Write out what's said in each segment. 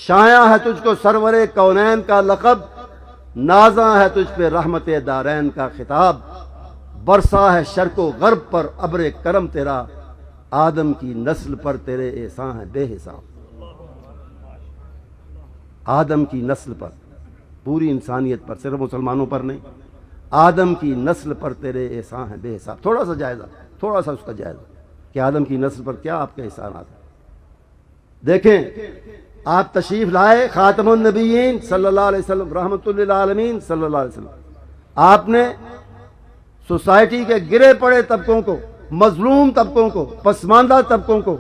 شایاں ہے تجھ کو سرور کونین کا لقب، نازاں ہے تجھ پہ رحمت دارین کا خطاب، برسا ہے شرق و غرب پر ابر کرم تیرا، آدم کی نسل پر تیرے احسان ہے بے حساب۔ آدم کی نسل پر، پوری انسانیت پر، صرف مسلمانوں پر نہیں، آدم کی نسل پر تیرے احسان ہے بے حساب۔ تھوڑا سا جائزہ، تھوڑا سا اس کا جائزہ کہ آدم کی نسل پر کیا آپ کے احسانات ہیں۔ دیکھیں، آپ تشریف لائے خاتم النبیین صلی اللہ علیہ وسلم، رحمت للعالمین صلی اللہ علیہ وسلم، آپ نے سوسائٹی کے گرے پڑے طبقوں کو، مظلوم طبقوں کو، پسماندہ طبقوں کو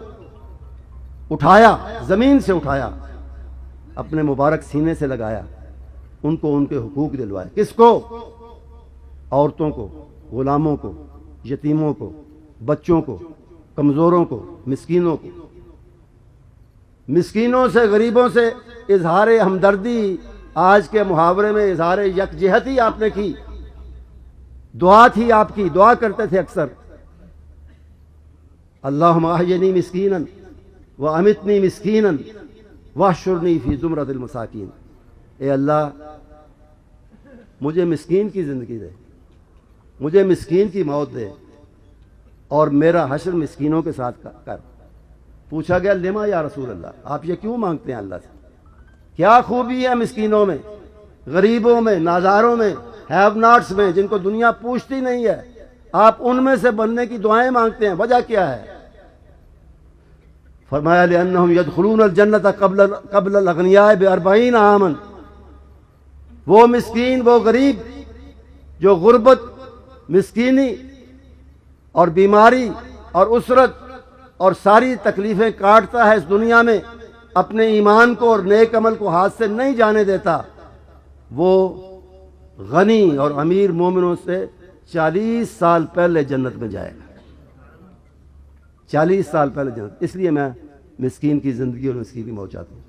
اٹھایا، زمین سے اٹھایا، اپنے مبارک سینے سے لگایا، ان کو ان کے حقوق دلوائے۔ کس کو؟ عورتوں کو، غلاموں کو، یتیموں کو، بچوں کو، کمزوروں کو، مسکینوں کو۔ مسکینوں سے، غریبوں سے اظہار ہمدردی، آج کے محاورے میں اظہار یکجہتی آپ نے کی، دعا تھی آپ کی، دعا کرتے تھے اکثر، اللہم احیینی مسکینا وامتنی مسکینا واحشرنی فی زمرۃ المساکین۔ اے اللہ مجھے مسکین کی زندگی دے، مجھے مسکین کی موت دے، اور میرا حشر مسکینوں کے ساتھ کر۔ پوچھا گیا لما یا رسول اللہ، آپ یہ کیوں مانگتے ہیں اللہ سے؟ کیا خوبی ہے مسکینوں میں، غریبوں میں، نازاروں میں، ہیو ناٹس میں، جن کو دنیا پوچھتی نہیں ہے، آپ ان میں سے بننے کی دعائیں مانگتے ہیں، وجہ کیا ہے؟ فرمایا لأنہم یدخلون الجنت قبل الاغنیاء ب40 عاما۔ وہ مسکین، وہ غریب جو غربت، مسکینی اور بیماری اور اسرت اور ساری تکلیفیں کاٹتا ہے اس دنیا میں، اپنے ایمان کو اور نیک عمل کو ہاتھ سے نہیں جانے دیتا، وہ غنی اور امیر مومنوں سے 40 سال پہلے جنت میں جائے گا۔ 40 سال پہلے جنت۔ اس لیے میں مسکین کی زندگی اور مسکین کی موت چاہتا ہوں۔